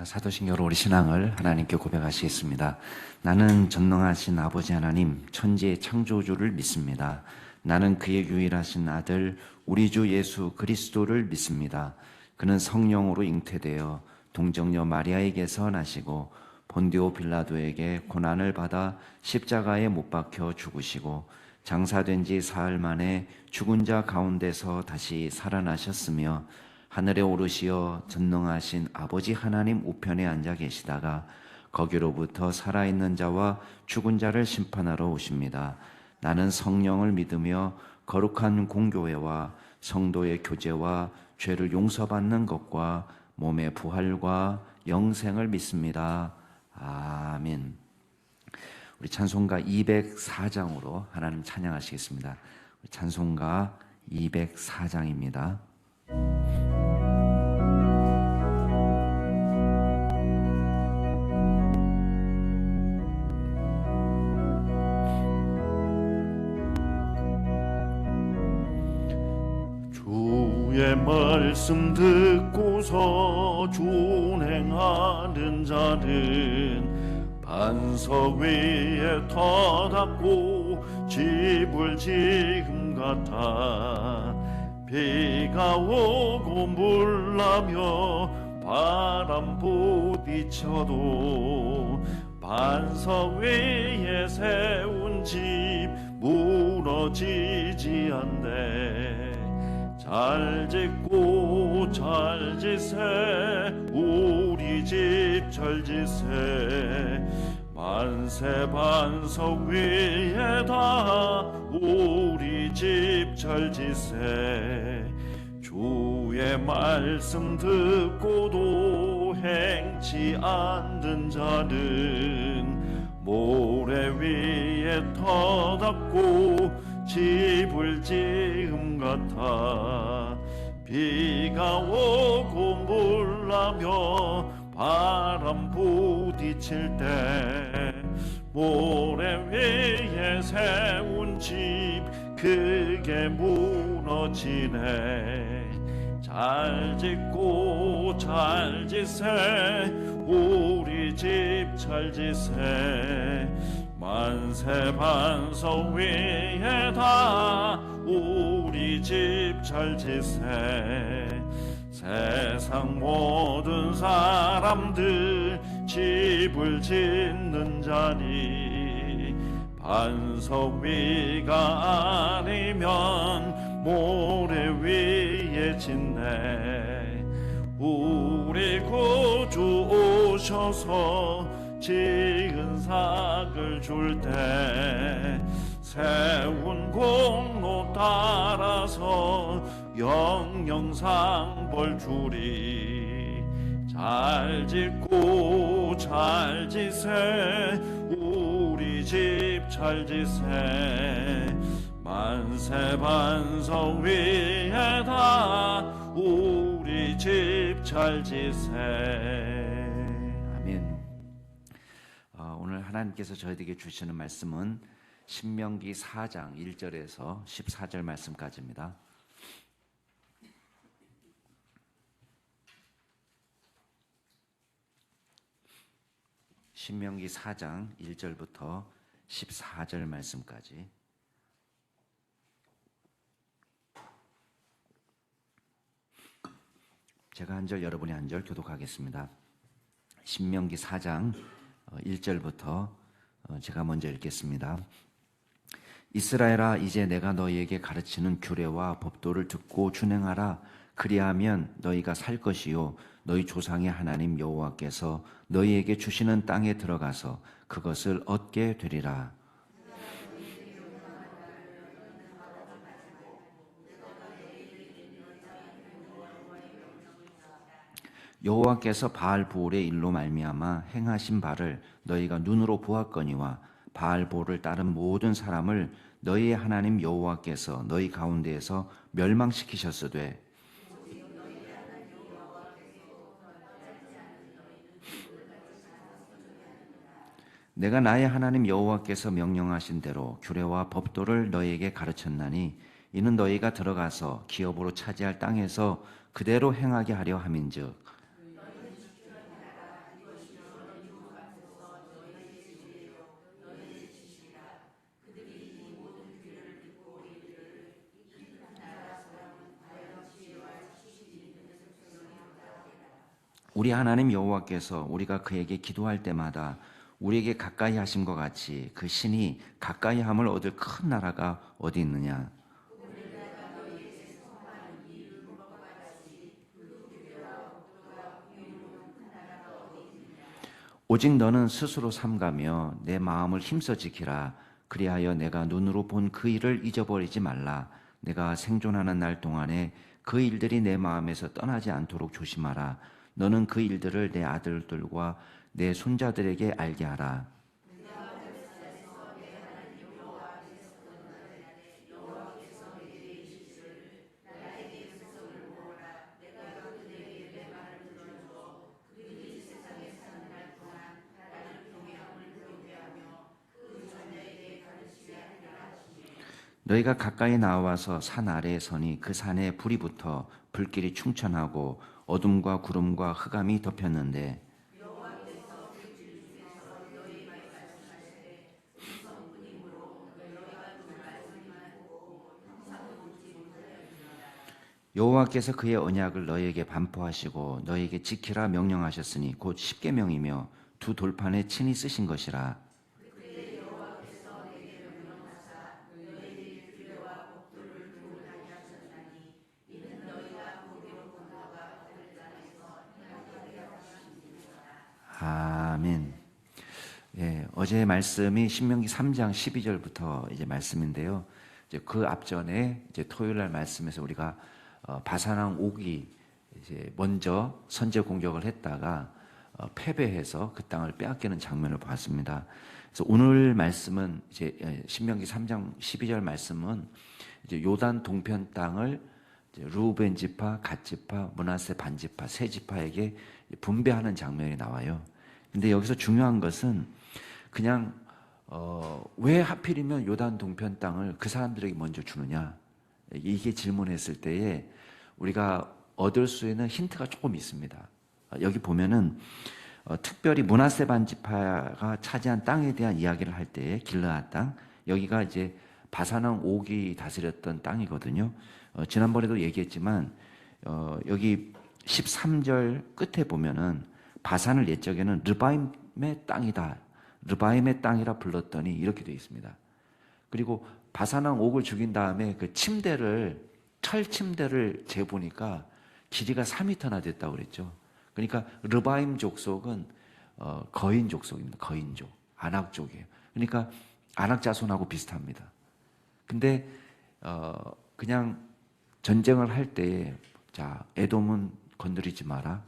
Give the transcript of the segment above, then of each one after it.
사도신경으로 우리 신앙을 하나님께 고백하시겠습니다. 나는 전능하신 아버지 하나님, 천지의 창조주를 믿습니다. 나는 그의 유일하신 아들, 우리 주 예수 그리스도를 믿습니다. 그는 성령으로 잉태되어 동정녀 마리아에게서 나시고 본디오 빌라도에게 고난을 받아 십자가에 못 박혀 죽으시고 장사된 지 사흘 만에 죽은 자 가운데서 다시 살아나셨으며 하늘에 오르시어 전능하신 아버지 하나님 우편에 앉아 계시다가 거기로부터 살아있는 자와 죽은 자를 심판하러 오십니다. 나는 성령을 믿으며 거룩한 공교회와 성도의 교제와 죄를 용서받는 것과 몸의 부활과 영생을 믿습니다. 아멘. 우리 찬송가 204장으로 하나님 찬양하시겠습니다. 찬송가 204장입니다. 주의 말씀 듣고서 준행하는 자는 반석 위에 터닫고 집을 지음 같아. 비가 오고 물나며 바람 부딪혀도 반석 위에 세운 집 무너지지 않네. 잘 짓고 잘 지세 우리 집 잘 지세. 만세 반석 위에다 우리 집 잘 지세. 주의 말씀 듣고도 행치 않는 자는 모래 위에 터닫고 집을 지음 같아. 비가 오고 물나며 바람 부딪힐 때 모래 위에 세운 집 크게 무너지네. 잘 짓고 잘 지세 우리 집 잘 지세. 만세 반석 위에다 우리 집 잘 지세. 세상 모든 사람들 집을 짓는 자니 반석 위가 아니면 모래 위에 짓네. 우리 구주 오셔서 지은 삭을 줄 때 세운 공로 따라서 영영상 벌 주리. 잘 짓고 잘 지세 우리 집 잘 지세. 만세 반석 위에다 우리 집 잘 지세. 아멘. 오늘 하나님께서 저희에게 주시는 말씀은 신명기 4장 1절에서 14절 말씀까지입니다. 신명기 4장 1절부터 14절 말씀까지. 제가 한 절, 여러분이 한 절 교독하겠습니다. 신명기 4장 1절부터 제가 먼저 읽겠습니다. 이스라엘아, 이제 내가 너희에게 가르치는 규례와 법도를 듣고 준행하라. 그리하면 너희가 살 것이요 너희 조상의 하나님 여호와께서 너희에게 주시는 땅에 들어가서 그것을 얻게 되리라. 여호와께서 바알보올의 일로 말미암아 행하신 바를 너희가 눈으로 보았거니와 바알보올을 따른 모든 사람을 너희의 하나님 여호와께서 너희 가운데에서 멸망시키셨으되 내가 나의 하나님 여호와께서 명령하신 대로 규례와 법도를 너희에게 가르쳤나니 이는 너희가 들어가서 기업으로 차지할 땅에서 그대로 행하게 하려 함인즉 우리 하나님 여호와께서 우리가 그에게 기도할 때마다 우리에게 가까이 하심과 같이 그 신이 가까이 함을 얻을 큰 나라가 어디 있느냐? 오직 너는 스스로 삼가며 내 마음을 힘써 지키라. 그리하여 내가 눈으로 본 그 일을 잊어버리지 말라. 내가 생존하는 날 동안에 그 일들이 내 마음에서 떠나지 않도록 조심하라. 너는 그 일들을 내 아들들과 내 손자들에게 알게 하라. 너희가 가까이 나와서 산 아래에 서니 그 산에 불이 붙어 불길이 충천하고 어둠과 구름과 흑암이 덮였는데 여호와께서 그의 언약을 너희에게 반포하시고 너희에게 지키라 명령하셨으니 곧 십계명이며 두 돌판에 친히 쓰신 것이라. 아멘. 예, 어제의 말씀이 신명기 3장 12절부터 이제 말씀인데요. 이제 그 앞전에 이제 토요일 날 말씀에서 우리가 바산왕 옥이 이제 먼저 선제 공격을 했다가 패배해서 그 땅을 빼앗기는 장면을 봤습니다. 그래서 오늘 말씀은 이제 신명기 3장 12절 말씀은 이제 요단 동편 땅을 르우벤 지파, 갓 지파, 므낫세 반 지파 세 지파에게 분배하는 장면이 나와요. 근데 여기서 중요한 것은 그냥 왜 하필이면 요단 동편 땅을 그 사람들에게 먼저 주느냐, 이게 질문했을 때에 우리가 얻을 수 있는 힌트가 조금 있습니다. 여기 보면은 특별히 므낫세 반 지파가 차지한 땅에 대한 이야기를 할 때에 길르앗 땅, 여기가 이제 바산왕 옥이 다스렸던 땅이거든요. 지난번에도 얘기했지만 여기 13절 끝에 보면은 바산을 옛적에는 르바임의 땅이다, 르바임의 땅이라 불렀더니 이렇게 되어 있습니다. 그리고 바산왕 옥을 죽인 다음에 그 침대를, 철 침대를 재보니까 길이가 4m나 됐다고 그랬죠. 그러니까 르바임 족속은 거인 족속입니다. 거인족, 아낙족이에요. 그러니까 아낙 자손하고 비슷합니다. 근데 그냥 전쟁을 할 때에 자, 에돔은 건드리지 마라.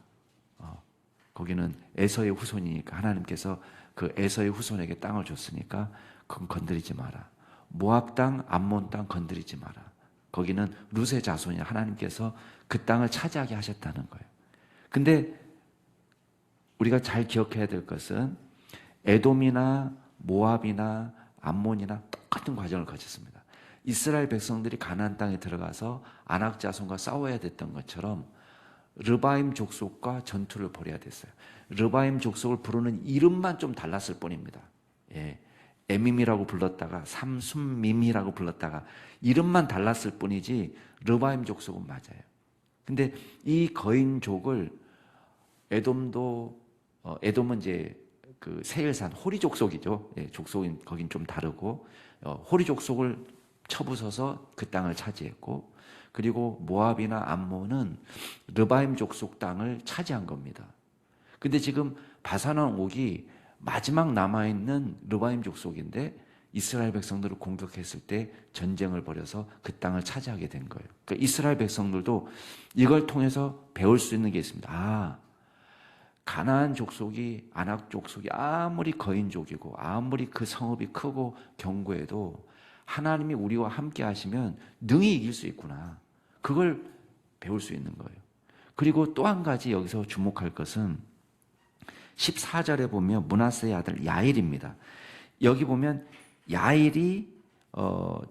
거기는 에서의 후손이니까 하나님께서 그 에서의 후손에게 땅을 줬으니까 그건 건드리지 마라. 모압 땅, 암몬 땅 건드리지 마라. 거기는 룻의 자손이 하나님께서 그 땅을 차지하게 하셨다는 거예요. 근데 우리가 잘 기억해야 될 것은 에돔이나 모압이나 암몬이나 똑같은 과정을 거쳤습니다. 이스라엘 백성들이 가나안 땅에 들어가서 아낙 자손과 싸워야 됐던 것처럼 르바임 족속과 전투를 벌여야 됐어요. 르바임 족속을 부르는 이름만 좀 달랐을 뿐입니다. 예, 에밈이라고 불렀다가 삼순밈이라고 불렀다가 이름만 달랐을 뿐이지 르바임 족속은 맞아요. 근데 이 거인족을 에돔은 이제 그 세일산 호리 족속이죠. 예, 족속인 거긴 좀 다르고 호리 족속을 쳐부숴서 그 땅을 차지했고, 그리고 모압이나 암몬은 르바임 족속 땅을 차지한 겁니다. 근데 지금 바산왕 옥이 마지막 남아있는 르바임 족속인데 이스라엘 백성들을 공격했을 때 전쟁을 벌여서 그 땅을 차지하게 된 거예요. 그러니까 이스라엘 백성들도 이걸 통해서 배울 수 있는 게 있습니다. 아, 가나안 족속이, 아낙 족속이 아무리 거인족이고 아무리 그 성읍이 크고 견고해도 하나님이 우리와 함께 하시면 능히 이길 수 있구나. 그걸 배울 수 있는 거예요. 그리고 또 한 가지 여기서 주목할 것은 14절에 보면 므낫세의 아들 야일입니다. 여기 보면 야일이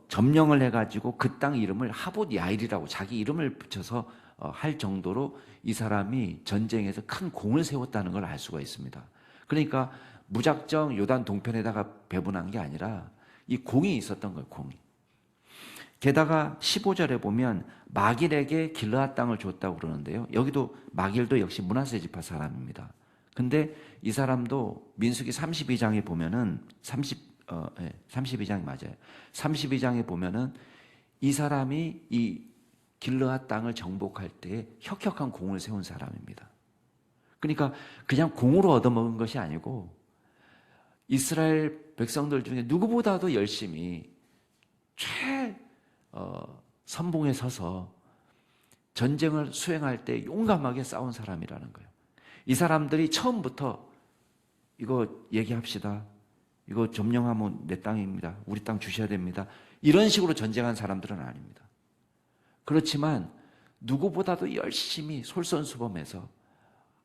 점령을 해가지고 그 땅 이름을 하봇 야일이라고 자기 이름을 붙여서 할 정도로 이 사람이 전쟁에서 큰 공을 세웠다는 걸 알 수가 있습니다. 그러니까 무작정 요단 동편에다가 배분한 게 아니라 이 공이 있었던 거예요. 공이. 게다가 15절에 보면 마길에게 길르앗 땅을 줬다고 그러는데요. 여기도 마길도 역시 므낫세 지파 사람입니다. 근데 이 사람도 민수기 32장에 보면은 32장이 맞아요. 32장에 보면은 이 사람이 이 길르앗 땅을 정복할 때 혁혁한 공을 세운 사람입니다. 그러니까 그냥 공으로 얻어먹은 것이 아니고 이스라엘 백성들 중에 누구보다도 열심히 선봉에 서서 전쟁을 수행할 때 용감하게 싸운 사람이라는 거예요. 이 사람들이 처음부터 이거 얘기합시다. 이거 점령하면 내 땅입니다. 우리 땅 주셔야 됩니다. 이런 식으로 전쟁한 사람들은 아닙니다. 그렇지만 누구보다도 열심히 솔선수범해서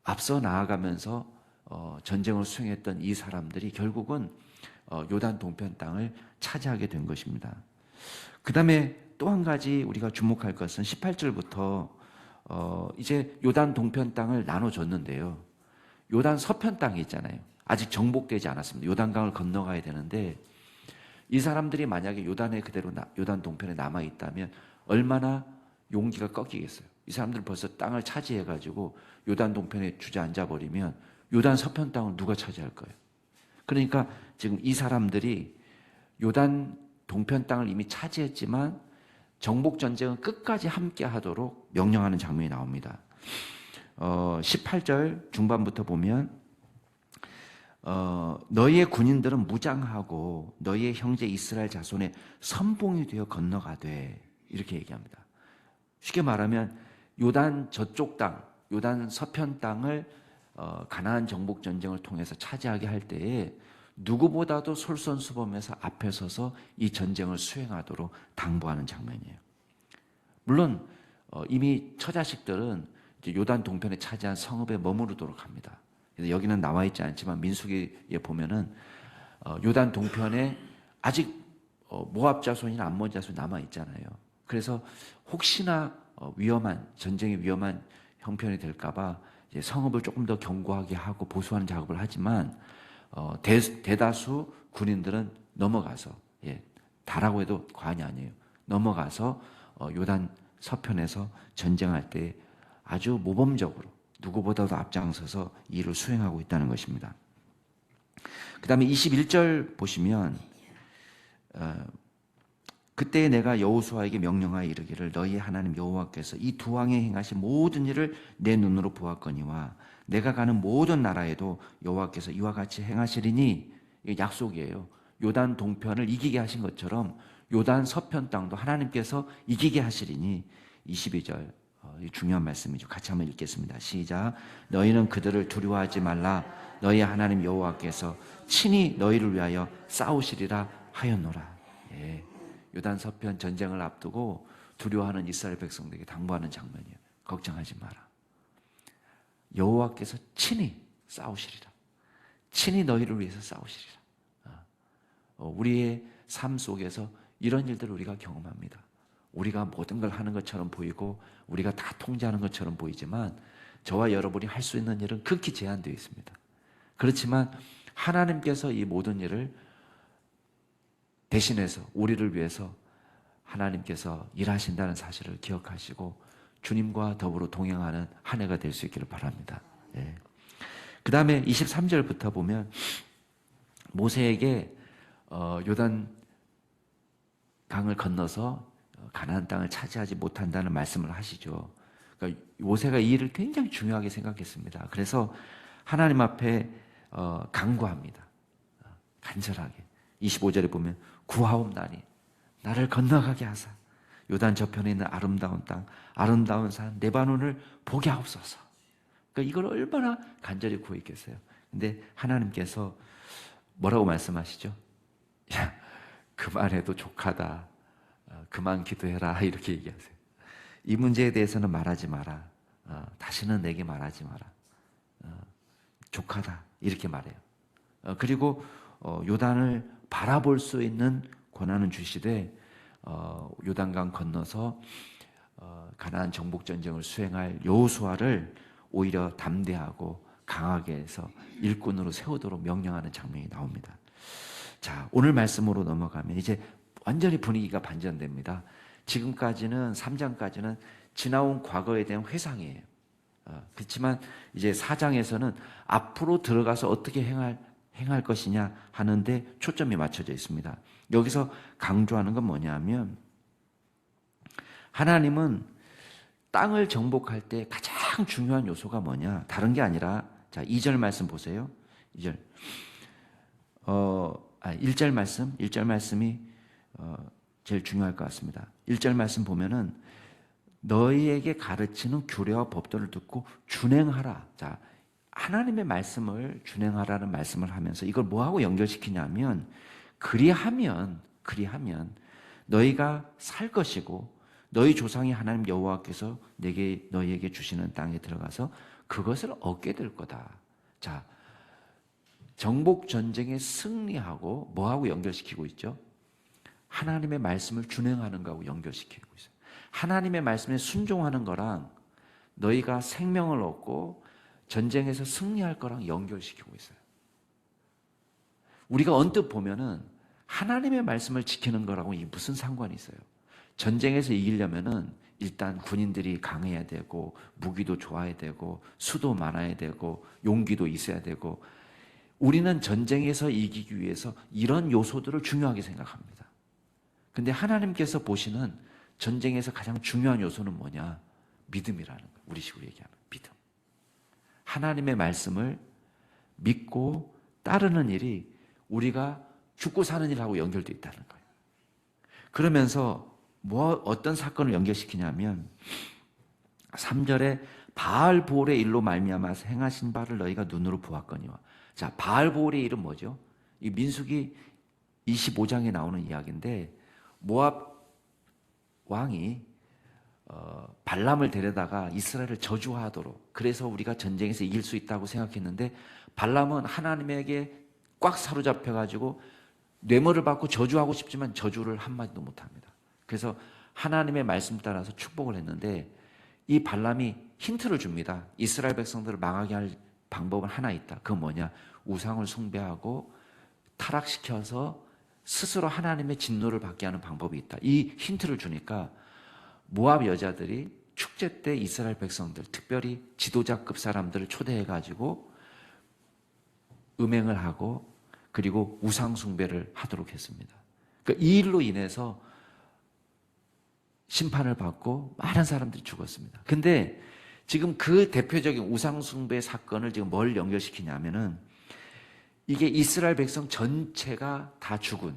앞서 나아가면서 전쟁을 수행했던 이 사람들이 결국은 요단 동편 땅을 차지하게 된 것입니다. 그 다음에 또 한 가지 우리가 주목할 것은 18절부터 이제 요단 동편 땅을 나눠줬는데요. 요단 서편 땅이 있잖아요. 아직 정복되지 않았습니다. 요단강을 건너가야 되는데 이 사람들이 만약에 요단에 그대로 요단 동편에 남아 있다면 얼마나 용기가 꺾이겠어요. 이 사람들은 벌써 땅을 차지해가지고 요단 동편에 주저앉아 버리면 요단 서편 땅을 누가 차지할 거예요. 그러니까 지금 이 사람들이 요단 동편 땅을 이미 차지했지만 정복 전쟁은 끝까지 함께 하도록 명령하는 장면이 나옵니다. 18절 중반부터 보면 너희의 군인들은 무장하고 너희의 형제 이스라엘 자손의 선봉이 되어 건너가되 이렇게 얘기합니다. 쉽게 말하면 요단 저쪽 땅, 요단 서편 땅을 가나안 정복 전쟁을 통해서 차지하게 할 때에 누구보다도 솔선수범해서 앞에 서서 이 전쟁을 수행하도록 당부하는 장면이에요. 물론 이미 처자식들은 이제 요단 동편에 차지한 성읍에 머무르도록 합니다. 그래서 여기는 나와 있지 않지만 민수기에 보면은 요단 동편에 아직 모압 자손이나 암몬 자손이 남아 있잖아요. 그래서 혹시나 전쟁이 위험한 형편이 될까봐 성읍을 조금 더 견고하게 하고 보수하는 작업을 하지만 대다수 군인들은 넘어가서 다라고 해도 과언이 아니에요. 넘어가서 요단 서편에서 전쟁할 때 아주 모범적으로 누구보다도 앞장서서 이 일을 수행하고 있다는 것입니다. 그 다음에 21절 보시면 그때 내가 여호수아에게 명령하여 이르기를 너희 하나님 여호와께서 이 두 왕에 행하신 모든 일을 내 눈으로 보았거니와 내가 가는 모든 나라에도 여호와께서 이와 같이 행하시리니 이게 약속이에요. 요단 동편을 이기게 하신 것처럼 요단 서편 땅도 하나님께서 이기게 하시리니 22절 중요한 말씀이죠. 같이 한번 읽겠습니다. 시작. 너희는 그들을 두려워하지 말라. 너희 하나님 여호와께서 친히 너희를 위하여 싸우시리라 하였노라. 요단 서편 전쟁을 앞두고 두려워하는 이스라엘 백성들에게 당부하는 장면이에요. 걱정하지 마라. 여호와께서 친히 싸우시리라. 친히 너희를 위해서 싸우시리라. 우리의 삶 속에서 이런 일들을 우리가 경험합니다. 우리가 모든 걸 하는 것처럼 보이고 우리가 다 통제하는 것처럼 보이지만 저와 여러분이 할 수 있는 일은 극히 제한되어 있습니다. 그렇지만 하나님께서 이 모든 일을 대신해서 우리를 위해서 하나님께서 일하신다는 사실을 기억하시고 주님과 더불어 동행하는 한 해가 될 수 있기를 바랍니다. 그 다음에 23절부터 보면 모세에게 요단 강을 건너서 가나안 땅을 차지하지 못한다는 말씀을 하시죠. 그러니까 모세가 이 일을 굉장히 중요하게 생각했습니다. 그래서 하나님 앞에 간구합니다. 간절하게. 25절에 보면 구하옵나니 나를 건너가게 하사 요단 저편에 있는 아름다운 땅, 아름다운 산 레바논을 보게 하옵소서. 그러니까 이걸 얼마나 간절히 구했겠어요. 근데 하나님께서 뭐라고 말씀하시죠? 야, 그만해도 족하다. 그만 기도해라. 이렇게 얘기하세요. 이 문제에 대해서는 말하지 마라. 다시는 내게 말하지 마라. 족하다. 이렇게 말해요. 그리고 요단을 바라볼 수 있는 권한은 주시되 요단강 건너서 가나안 정복 전쟁을 수행할 여호수아를 오히려 담대하고 강하게 해서 일꾼으로 세우도록 명령하는 장면이 나옵니다. 자, 오늘 말씀으로 넘어가면 이제 완전히 분위기가 반전됩니다. 지금까지는 3장까지는 지나온 과거에 대한 회상이에요. 그렇지만 이제 4장에서는 앞으로 들어가서 어떻게 행할 것이냐 하는데 초점이 맞춰져 있습니다. 여기서 강조하는 건 뭐냐면 하나님은 땅을 정복할 때 가장 중요한 요소가 뭐냐? 다른 게 아니라 자, 2절 말씀 보세요. 2절. 1절 말씀. 1절 말씀이 제일 중요할 것 같습니다. 1절 말씀 보면은 너희에게 가르치는 규례와 법도를 듣고 준행하라. 자, 하나님의 말씀을 준행하라는 말씀을 하면서 이걸 뭐하고 연결시키냐면 그리하면 너희가 살 것이고 너희 조상이 하나님 여호와께서 너희에게 주시는 땅에 들어가서 그것을 얻게 될 거다. 자, 정복 전쟁에 승리하고 뭐하고 연결시키고 있죠? 하나님의 말씀을 준행하는 거하고 연결시키고 있어요. 하나님의 말씀에 순종하는 거랑 너희가 생명을 얻고 전쟁에서 승리할 거랑 연결시키고 있어요. 우리가 언뜻 보면은 하나님의 말씀을 지키는 거라고 이게 무슨 상관이 있어요? 전쟁에서 이기려면은 일단 군인들이 강해야 되고 무기도 좋아야 되고 수도 많아야 되고 용기도 있어야 되고 우리는 전쟁에서 이기기 위해서 이런 요소들을 중요하게 생각합니다. 근데 하나님께서 보시는 전쟁에서 가장 중요한 요소는 뭐냐? 믿음이라는 거예요. 우리식으로 얘기하면 믿음. 하나님의 말씀을 믿고 따르는 일이 우리가 죽고 사는 일하고 연결되어 있다는 거예요. 그러면서 어떤 사건을 연결시키냐면 3절에 바알보올의 일로 말미암아 행하신 바를 너희가 눈으로 보았거니와. 자, 바알보올의 일은 뭐죠? 이 민수기 25장에 나오는 이야기인데 모압 왕이 발람을 데려다가 이스라엘을 저주하도록 그래서 우리가 전쟁에서 이길 수 있다고 생각했는데 발람은 하나님에게 꽉 사로잡혀가지고 뇌물을 받고 저주하고 싶지만 저주를 한마디도 못합니다. 그래서 하나님의 말씀 따라서 축복을 했는데 이 발람이 힌트를 줍니다. 이스라엘 백성들을 망하게 할 방법은 하나 있다. 그건 뭐냐? 우상을 숭배하고 타락시켜서 스스로 하나님의 진노를 받게 하는 방법이 있다. 이 힌트를 주니까 모압 여자들이 축제 때 이스라엘 백성들, 특별히 지도자급 사람들을 초대해가지고 음행을 하고 그리고 우상 숭배를 하도록 했습니다. 그러니까 이 일로 인해서 심판을 받고 많은 사람들이 죽었습니다. 근데 지금 그 대표적인 우상 숭배 사건을 지금 뭘 연결시키냐면은 이게 이스라엘 백성 전체가 다 죽은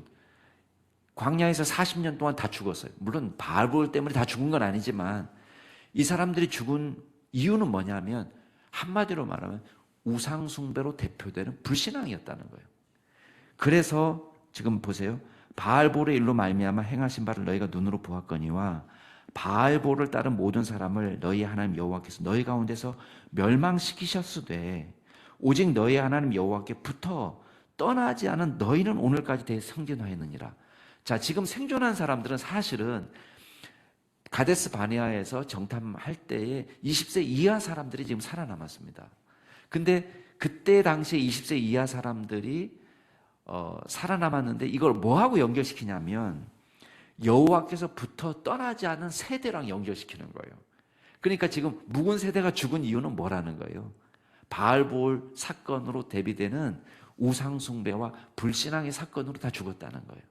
광야에서 40년 동안 다 죽었어요. 물론 바알볼 때문에 다 죽은 건 아니지만 이 사람들이 죽은 이유는 뭐냐면 한마디로 말하면 우상 숭배로 대표되는 불신앙이었다는 거예요. 그래서 지금 보세요. 바알볼의 일로 말미암아 행하신 바를 너희가 눈으로 보았거니와 바알볼을 따른 모든 사람을 너희 하나님 여호와께서 너희 가운데서 멸망시키셨으되 오직 너희 하나님 여호와께 붙어 떠나지 않은 너희는 오늘까지 대해 성전하였느니라. 자, 지금 생존한 사람들은 사실은 가데스 바네아에서 정탐할 때에 20세 이하 사람들이 지금 살아남았습니다. 근데 그때 당시에 20세 이하 사람들이 살아남았는데 이걸 뭐하고 연결시키냐면 여호와께서 붙어 떠나지 않은 세대랑 연결시키는 거예요. 그러니까 지금 묵은 세대가 죽은 이유는 뭐라는 거예요? 바알볼 사건으로 대비되는 우상숭배와 불신앙의 사건으로 다 죽었다는 거예요.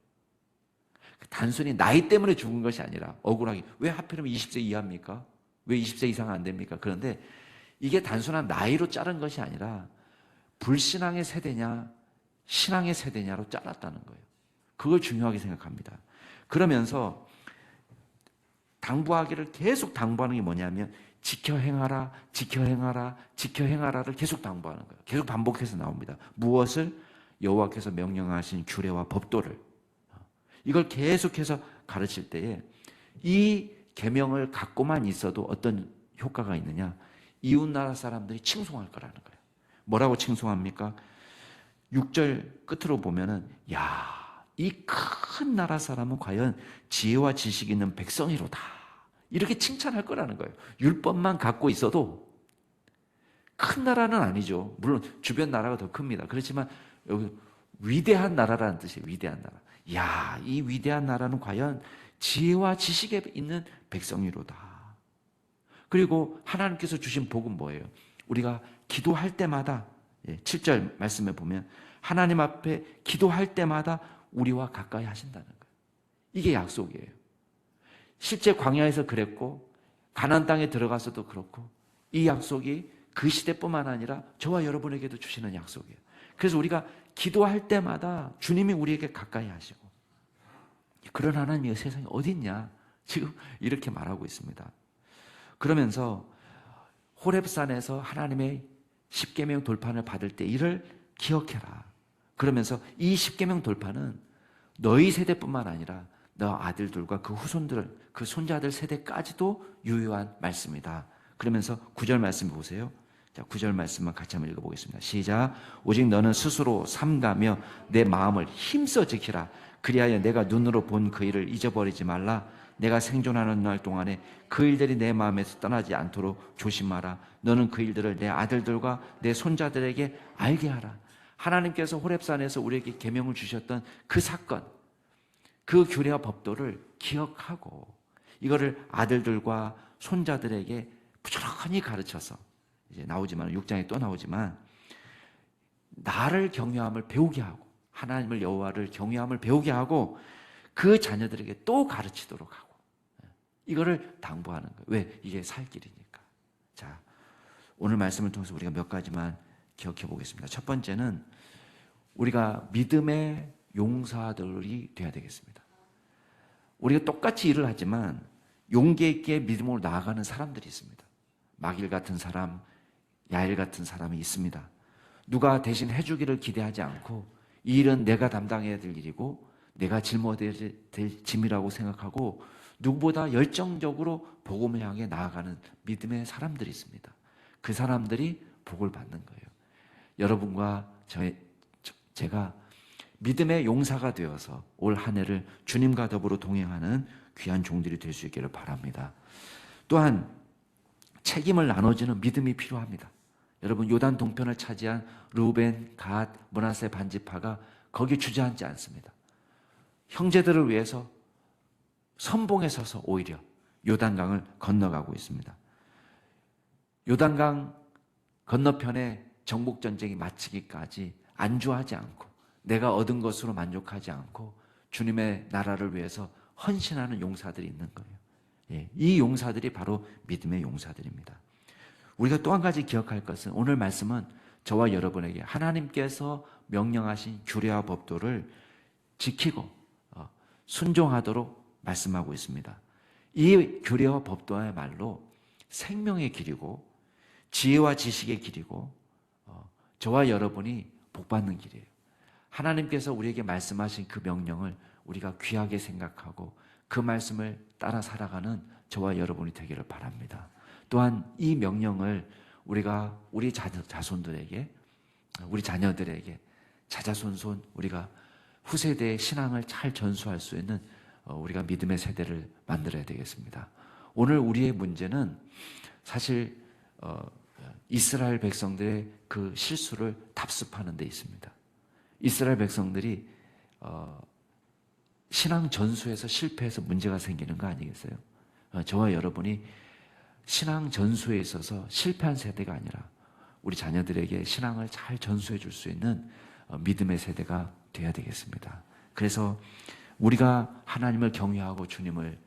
단순히 나이 때문에 죽은 것이 아니라 억울하게 왜 하필이면 20세 이하입니까? 왜 20세 이상 안 됩니까? 그런데 이게 단순한 나이로 자른 것이 아니라 불신앙의 세대냐 신앙의 세대냐로 잘랐다는 거예요. 그걸 중요하게 생각합니다. 그러면서 당부하기를 계속 당부하는 게 뭐냐면 지켜 행하라, 지켜 행하라, 지켜 행하라를 계속 당부하는 거예요. 계속 반복해서 나옵니다. 무엇을? 여호와께서 명령하신 규례와 법도를. 이걸 계속해서 가르칠 때에 이 계명을 갖고만 있어도 어떤 효과가 있느냐? 이웃나라 사람들이 칭송할 거라는 거예요. 뭐라고 칭송합니까? 6절 끝으로 보면은 이 큰 나라 사람은 과연 지혜와 지식이 있는 백성이로다. 이렇게 칭찬할 거라는 거예요. 율법만 갖고 있어도 큰 나라는 아니죠. 물론 주변 나라가 더 큽니다. 그렇지만 여기 위대한 나라라는 뜻이에요. 위대한 나라. 이야, 이 위대한 나라는 과연 지혜와 지식에 있는 백성이로다. 그리고 하나님께서 주신 복은 뭐예요? 우리가 기도할 때마다 7절 말씀에 보면 하나님 앞에 기도할 때마다 우리와 가까이 하신다는 거예요. 이게 약속이에요. 실제 광야에서 그랬고 가나안 땅에 들어가서도 그렇고 이 약속이 그 시대뿐만 아니라 저와 여러분에게도 주시는 약속이에요. 그래서 우리가 기도할 때마다 주님이 우리에게 가까이 하시고 그런 하나님이 세상에 어디 있냐? 지금 이렇게 말하고 있습니다. 그러면서 호렙산에서 하나님의 십계명 돌판을 받을 때 이를 기억해라. 그러면서 이 십계명 돌판은 너희 세대뿐만 아니라 너 아들들과 그 후손들, 그 손자들 세대까지도 유효한 말씀이다. 그러면서 9절 말씀 보세요. 자, 9절 말씀만 같이 한번 읽어보겠습니다. 시작. 오직 너는 스스로 삼가며 내 마음을 힘써 지키라. 그리하여 내가 눈으로 본 그 일을 잊어버리지 말라. 내가 생존하는 날 동안에 그 일들이 내 마음에서 떠나지 않도록 조심하라. 너는 그 일들을 내 아들들과 내 손자들에게 알게 하라. 하나님께서 호렙산에서 우리에게 계명을 주셨던 그 사건, 그 규례와 법도를 기억하고 이거를 아들들과 손자들에게 부지런히 가르쳐서 이제 나오지만 6장에 또 나오지만 나를 경외함을 배우게 하고 하나님을 여호와를 경외함을 배우게 하고 그 자녀들에게 또 가르치도록 하고 이거를 당부하는 거예요. 왜? 이게 살 길이니까. 자, 오늘 말씀을 통해서 우리가 몇 가지만 기억해 보겠습니다. 첫 번째는 우리가 믿음의 용사들이 되어야 되겠습니다. 우리가 똑같이 일을 하지만 용기 있게 믿음으로 나아가는 사람들이 있습니다. 마길 같은 사람, 야일 같은 사람이 있습니다. 누가 대신 해주기를 기대하지 않고 이 일은 내가 담당해야 될 일이고 내가 짊어져야 될 짐이라고 생각하고 누구보다 열정적으로 복음을 향해 나아가는 믿음의 사람들이 있습니다. 그 사람들이 복을 받는 거예요. 여러분과 제가 믿음의 용사가 되어서 올 한 해를 주님과 더불어 동행하는 귀한 종들이 될 수 있기를 바랍니다. 또한 책임을 나눠주는 믿음이 필요합니다. 여러분, 요단 동편을 차지한 루벤, 갓, 므낫세 반지파가 거기 주저앉지 않습니다. 형제들을 위해서 선봉에 서서 오히려 요단강을 건너가고 있습니다. 요단강 건너편에 정복전쟁이 마치기까지 안주하지 않고 내가 얻은 것으로 만족하지 않고 주님의 나라를 위해서 헌신하는 용사들이 있는 거예요. 이 용사들이 바로 믿음의 용사들입니다. 우리가 또 한 가지 기억할 것은 오늘 말씀은 저와 여러분에게 하나님께서 명령하신 규례와 법도를 지키고 순종하도록 말씀하고 있습니다. 이 규례와 법도야말로 생명의 길이고 지혜와 지식의 길이고 저와 여러분이 복받는 길이에요. 하나님께서 우리에게 말씀하신 그 명령을 우리가 귀하게 생각하고 그 말씀을 따라 살아가는 저와 여러분이 되기를 바랍니다. 또한 이 명령을 우리가 우리 자손들에게, 우리 자녀들에게 자자손손 우리가 후세대의 신앙을 잘 전수할 수 있는 우리가 믿음의 세대를 만들어야 되겠습니다. 오늘 우리의 문제는 사실 이스라엘 백성들의 그 실수를 답습하는 데 있습니다. 이스라엘 백성들이 신앙 전수에서 실패해서 문제가 생기는 거 아니겠어요? 저와 여러분이 신앙 전수에 있어서 실패한 세대가 아니라 우리 자녀들에게 신앙을 잘 전수해 줄 수 있는 믿음의 세대가 되어야 되겠습니다. 그래서 우리가 하나님을 경외하고 주님을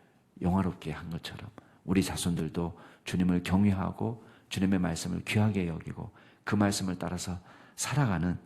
영화롭게 한 것처럼 우리 자손들도 주님을 경외하고 주님의 말씀을 귀하게 여기고 그 말씀을 따라서 살아가는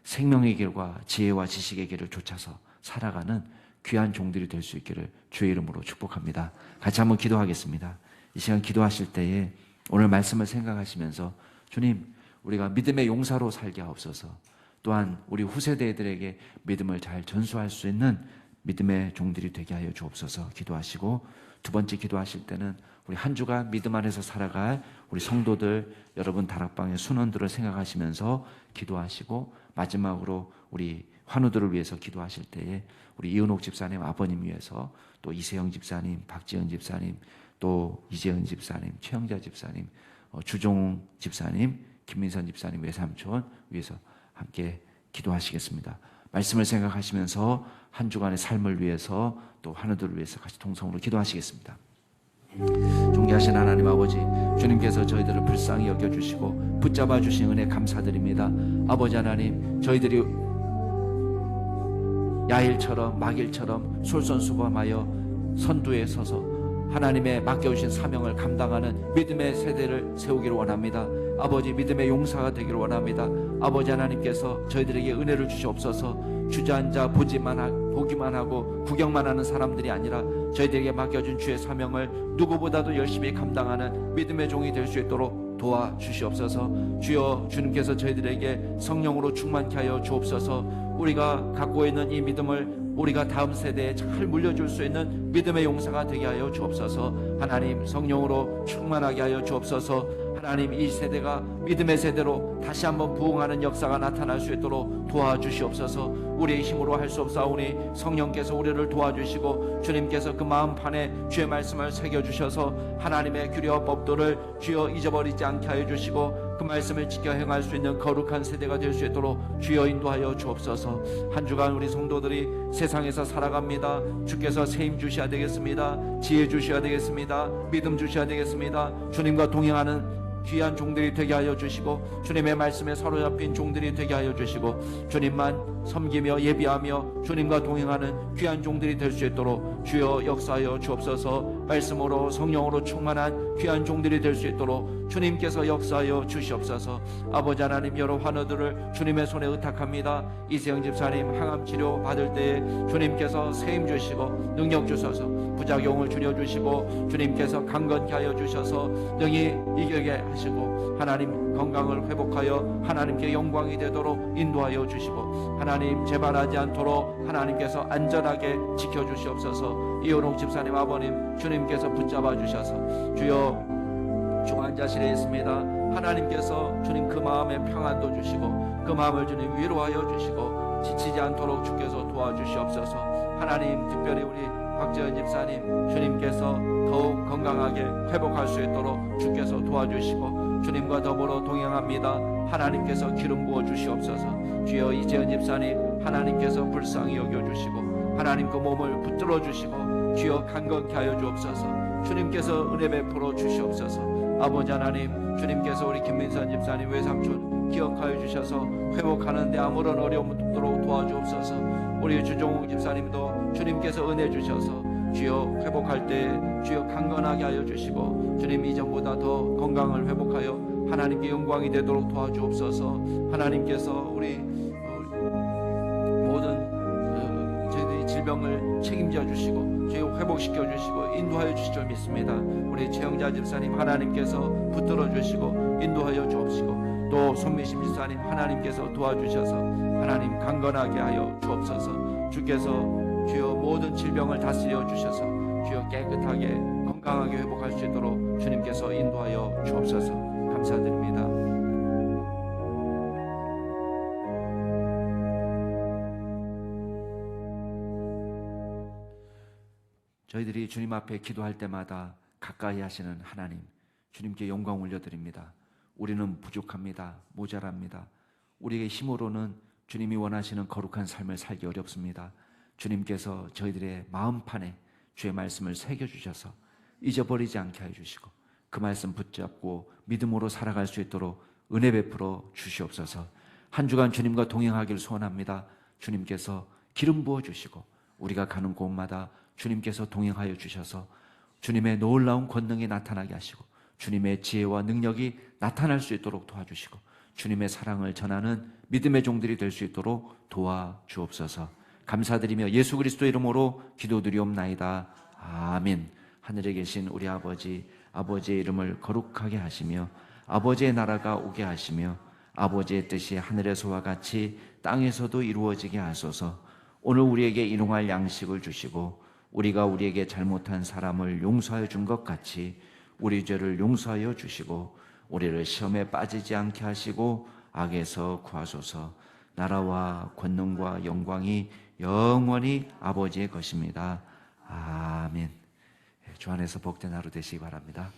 생명의 길과 지혜와 지식의 길을 쫓아서 살아가는 귀한 종들이 될 수 있기를 주의 이름으로 축복합니다. 같이 한번 기도하겠습니다. 이 시간 기도하실 때에 오늘 말씀을 생각하시면서 주님, 우리가 믿음의 용사로 살게 하옵소서. 또한 우리 후세대들에게 믿음을 잘 전수할 수 있는 믿음의 종들이 되게 하여 주옵소서. 기도하시고 두 번째 기도하실 때는 우리 한 주간 믿음 안에서 살아갈 우리 성도들, 여러분 다락방의 순원들을 생각하시면서 기도하시고 마지막으로 우리 환우들을 위해서 기도하실 때에 우리 이은옥 집사님 아버님 위해서 또 이세영 집사님, 박지은 집사님, 또 이재은 집사님, 최영자 집사님, 주종웅 집사님, 김민선 집사님 외삼촌 위해서 함께 기도하시겠습니다. 말씀을 생각하시면서 한 주간의 삶을 위해서 또 하나님을 위해서 같이 동성으로 기도하시겠습니다. 존귀하신 하나님 아버지, 주님께서 저희들을 불쌍히 여겨주시고 붙잡아 주신 은혜 감사드립니다. 아버지 하나님, 저희들이 야일처럼 마길처럼 솔선수범하여 선두에 서서 하나님의 맡겨주신 사명을 감당하는 믿음의 세대를 세우기를 원합니다. 아버지, 믿음의 용사가 되기를 원합니다. 아버지 하나님께서 저희들에게 은혜를 주시옵소서. 주저앉아 보기만 하고 구경만 하는 사람들이 아니라 저희들에게 맡겨준 주의 사명을 누구보다도 열심히 감당하는 믿음의 종이 될 수 있도록 도와주시옵소서. 주여, 주님께서 저희들에게 성령으로 충만케 하여 주옵소서. 우리가 갖고 있는 이 믿음을 우리가 다음 세대에 잘 물려줄 수 있는 믿음의 용사가 되게 하여 주옵소서. 하나님, 성령으로 충만하게 하여 주옵소서. 하나님, 이 세대가 믿음의 세대로 다시 한번 부흥하는 역사가 나타날 수 있도록 도와주시옵소서. 우리의 힘으로 할 수 없사오니 성령께서 우리를 도와주시고 주님께서 그 마음판에 주의 말씀을 새겨주셔서 하나님의 규례와 법도를 주여 잊어버리지 않게 하여 주시고 그 말씀을 지켜 행할 수 있는 거룩한 세대가 될 수 있도록 주여 인도하여 주옵소서. 한 주간 우리 성도들이 세상에서 살아갑니다. 주께서 세임 주셔야 되겠습니다. 지혜 주셔야 되겠습니다. 믿음 주셔야 되겠습니다. 주님과 동행하는 귀한 종들이 되게 하여 주시고 주님의 말씀에 사로잡힌 종들이 되게 하여 주시고 주님만 섬기며 예비하며 주님과 동행하는 귀한 종들이 될 수 있도록 주여 역사하여 주옵소서. 말씀으로 성령으로 충만한 귀한 종들이 될 수 있도록 주님께서 역사하여 주시옵소서. 아버지 하나님, 여러 환우들을 주님의 손에 의탁합니다. 이세영 집사님 항암 치료 받을 때에 주님께서 세임 주시고 능력 주셔서 부작용을 줄여주시고 주님께서 강건케 하여 주셔서 능히 이기게 하시고 하나님 건강을 회복하여 하나님께 영광이 되도록 인도하여 주시고 하나님 재발하지 않도록 하나님께서 안전하게 지켜주시옵소서. 이호롱 집사님 아버님 주님께서 붙잡아 주셔서 주여 중환자실에 있습니다. 하나님께서 주님 그 마음에 평안도 주시고 그 마음을 주님 위로하여 주시고 지치지 않도록 주께서 도와주시옵소서. 하나님, 특별히 우리 박재현 집사님 주님께서 더욱 건강하게 회복할 수 있도록 주께서 도와주시고 주님과 더불어 동행합니다. 하나님께서 기름 부어 주시옵소서. 주여 이재현 집사님 하나님께서 불쌍히 여겨주시고 하나님 그 몸을 붙들어 주시고 주여 강건케 하여 주옵소서. 주님께서 은혜 베풀어 주시옵소서. 아버지 하나님, 주님께서 우리 김민선 집사님 외삼촌 기억하여 주셔서 회복하는데 아무런 어려움 없도록 도와주옵소서. 우리 주종욱 집사님도 주님께서 은혜 주셔서 주여 회복할 때 주여 강건하게 하여 주시고 주님 이전보다 더 건강을 회복하여 하나님께 영광이 되도록 도와주옵소서. 하나님께서 우리 모든 저희들이 질병을 책임져 주시고 주여 회복시켜 주시고 인도하여 주실 줄 믿습니다. 우리 최영자 집사님 하나님께서 붙들어 주시고 인도하여 주옵시고 또 손미심 집사님 하나님께서 도와주셔서 하나님 강건하게 하여 주옵소서. 주께서 주여 모든 질병을 다스려 주셔서 주여 깨끗하게 건강하게 회복할 수 있도록 주님께서 인도하여 주옵소서. 감사드립니다. 저희들이 주님 앞에 기도할 때마다 가까이 하시는 하나님, 주님께 영광 올려드립니다. 우리는 부족합니다. 모자랍니다. 우리의 힘으로는 주님이 원하시는 거룩한 삶을 살기 어렵습니다. 주님께서 저희들의 마음판에 주의 말씀을 새겨주셔서 잊어버리지 않게 해주시고 그 말씀 붙잡고 믿음으로 살아갈 수 있도록 은혜 베풀어 주시옵소서. 한 주간 주님과 동행하기를 소원합니다. 주님께서 기름 부어주시고 우리가 가는 곳마다 주님께서 동행하여 주셔서 주님의 놀라운 권능이 나타나게 하시고 주님의 지혜와 능력이 나타날 수 있도록 도와주시고 주님의 사랑을 전하는 믿음의 종들이 될 수 있도록 도와주옵소서. 감사드리며 예수 그리스도 이름으로 기도드리옵나이다. 아멘. 하늘에 계신 우리 아버지, 아버지의 이름을 거룩하게 하시며 아버지의 나라가 오게 하시며 아버지의 뜻이 하늘에서와 같이 땅에서도 이루어지게 하소서. 오늘 우리에게 일용할 양식을 주시고 우리가 우리에게 잘못한 사람을 용서하여 준 것 같이 우리 죄를 용서하여 주시고 우리를 시험에 빠지지 않게 하시고 악에서 구하소서. 나라와 권능과 영광이 영원히 아버지의 것입니다. 아멘. 주 안에서 복된 하루 되시기 바랍니다.